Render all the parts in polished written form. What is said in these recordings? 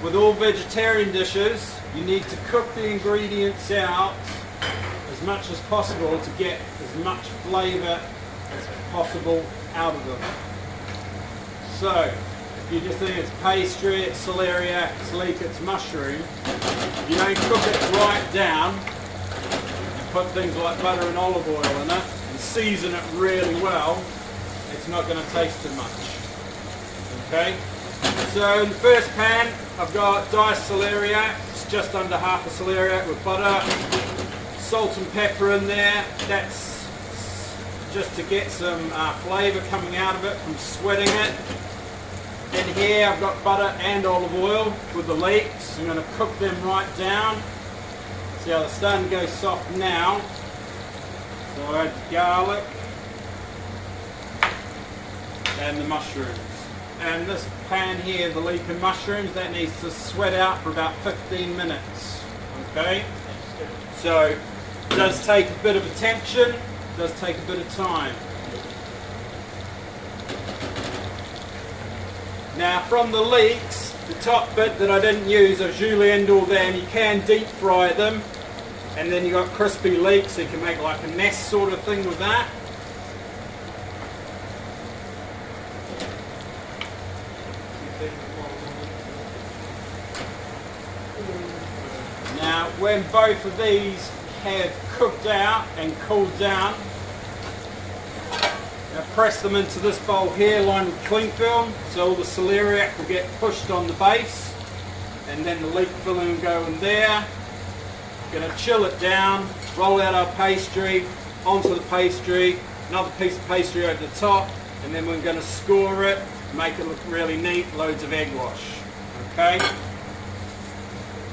with all vegetarian dishes, you need to cook the ingredients out as much as possible to get as much flavour as possible out of them. So, if you just think it's pastry, it's celeriac, it's leek, it's mushroom, if you don't cook it right down, and put things like butter and olive oil in it, and season it really well, it's not going to taste too much. Okay? So in the first pan, I've got diced celeriac. It's just under half a celeriac with butter, salt and pepper in there. That's just to get some flavour coming out of it from sweating it. In here I've got butter and olive oil with the leeks. I'm going to cook them right down. See how they're starting to go soft now. So I add the garlic and the mushrooms. And this pan here, the leek and mushrooms, that needs to sweat out for about 15 minutes. Okay? So it does take a bit of attention, it does take a bit of time. Now from the leeks, the top bit that I didn't use, I julienned all them. You can deep fry them, and then you got crispy leeks, so you can make like a nest sort of thing with that. Now when both of these have cooked out and cooled down, now press them into this bowl here lined with cling film, so all the celeriac will get pushed on the base, and then the leek filling will go in there. Going to chill it down, roll out our pastry onto the pastry, another piece of pastry over the top, and then we're going to score it, make it look really neat, loads of egg wash. Okay?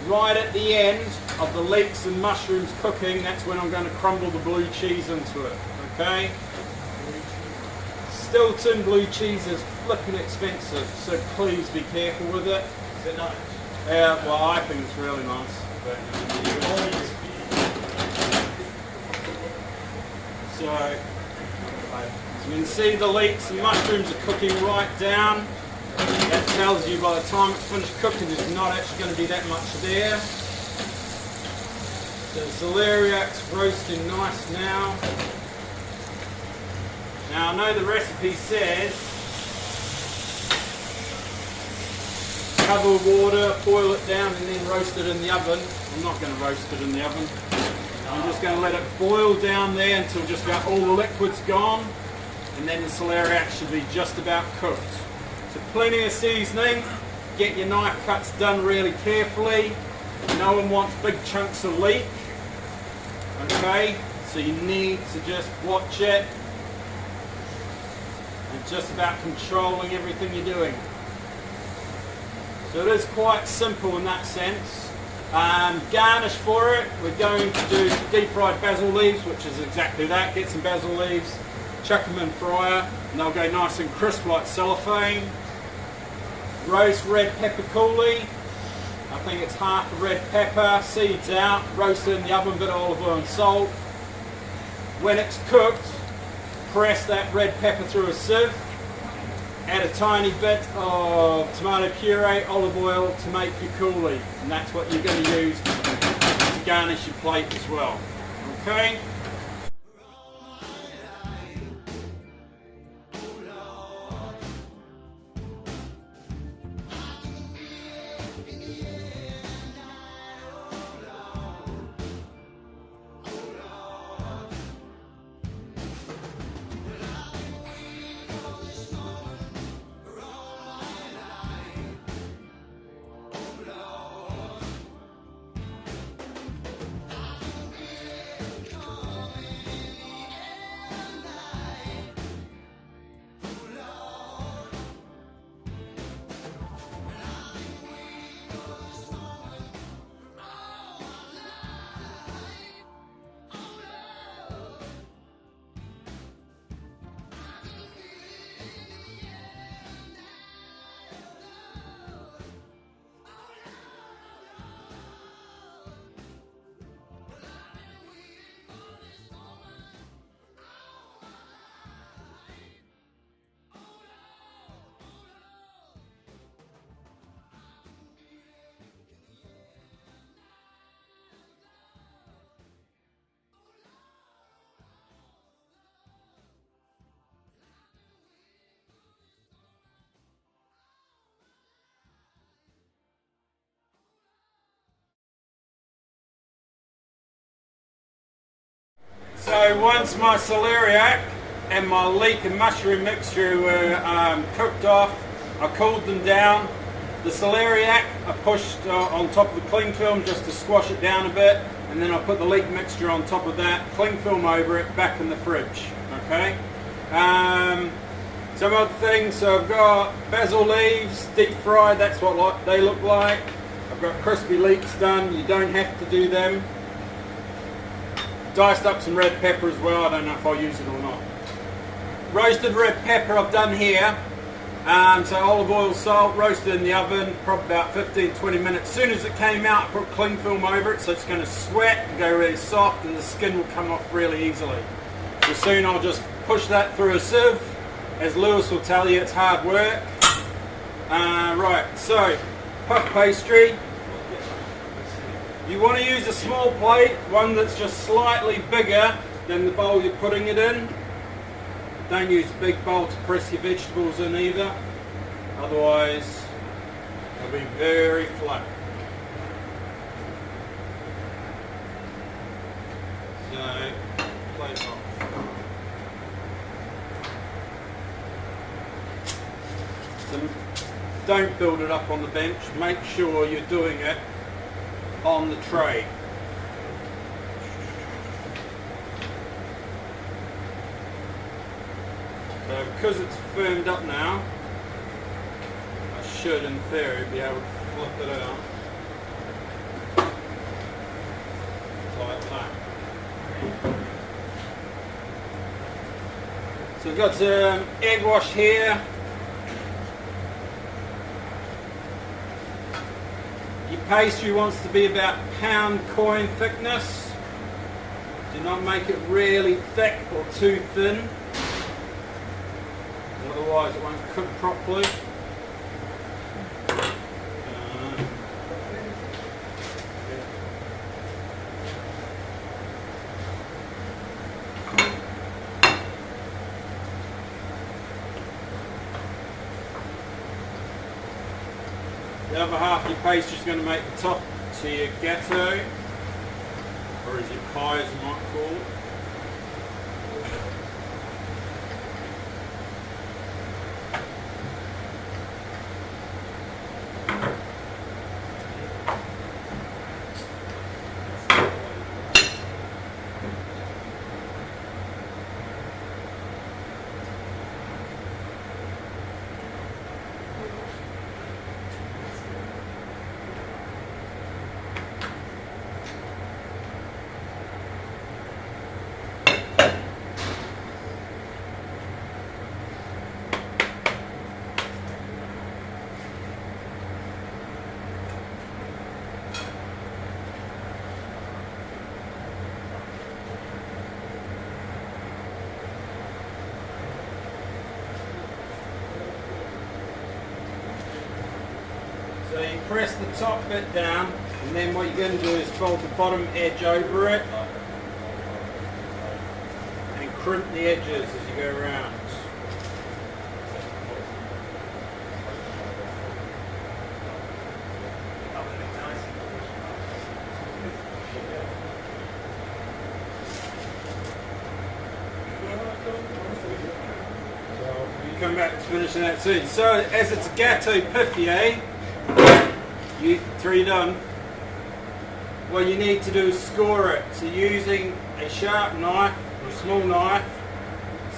Right at the end of the leeks and mushrooms cooking, that's when I'm going to crumble the blue cheese into it. Okay? Stilton blue cheese is flipping expensive, so please be careful with it. Is it nice? Yeah, well I think it's really nice. But, so, as you can see, the leeks and mushrooms are cooking right down. That tells you by the time it's finished cooking there's not actually going to be that much there. The celeriac's roasting nice now. Now I know the recipe says cover with water, boil it down and then roast it in the oven. I'm not going to roast it in the oven. I'm just going to let it boil down there until just about all the liquid's gone, and then the celeriac should be just about cooked. So plenty of seasoning, get your knife cuts done really carefully. No one wants big chunks of leek, okay, so you need to just watch it and just about controlling everything you're doing. So it is quite simple in that sense. Garnish for it, we're going to do deep fried basil leaves, which is exactly that. Get some basil leaves, chuck them in fryer, and they'll go nice and crisp like cellophane. Roast red pepper coulis. I think it's half a red pepper, seeds out, roast it in the oven, bit of olive oil and salt. When it's cooked, press that red pepper through a sieve, add a tiny bit of tomato puree, olive oil to make your coulis, and that's what you're going to use to garnish your plate as well. Okay? So once my celeriac and my leek and mushroom mixture were cooked off, I cooled them down. The celeriac I pushed on top of the cling film just to squash it down a bit, and then I put the leek mixture on top of that, cling film over it, back in the fridge. Okay. Some other things, so I've got basil leaves, deep fried, that's what they look like. I've got crispy leeks done, you don't have to do them. Diced up some red pepper as well, I don't know if I'll use it or not. Roasted red pepper I've done here. So olive oil, salt, roasted in the oven, probably about 15-20 minutes. As soon as it came out, I put cling film over it, so it's going to sweat and go really soft, and the skin will come off really easily. So soon I'll just push that through a sieve. As Lewis will tell you, it's hard work. Right, so puff pastry. You want to use a small plate, one that's just slightly bigger than the bowl you're putting it in. Don't use a big bowl to press your vegetables in either, otherwise they'll be very flat. So, plate off. So, don't build it up on the bench, make sure you're doing it on the tray. So because it's firmed up now, I should in theory be able to flip it out like that. So we've got some egg wash here. Your pastry wants to be about pound coin thickness. Do not make it really thick or too thin. Otherwise it won't cook properly. The other half of your pastry is going to make the top to your gateaux, or as your pie as you might call it. So you press the top bit down, and then what you're going to do is fold the bottom edge over it and crimp the edges as you go around. So you come back to finishing that soon. So as it's a Gateaux Pithivier, after you're done, what you need to do is score it. So using a sharp knife or a small knife,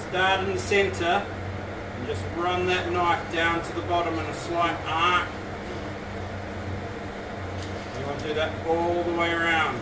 start in the centre and just run that knife down to the bottom in a slight arc. You want to do that all the way around.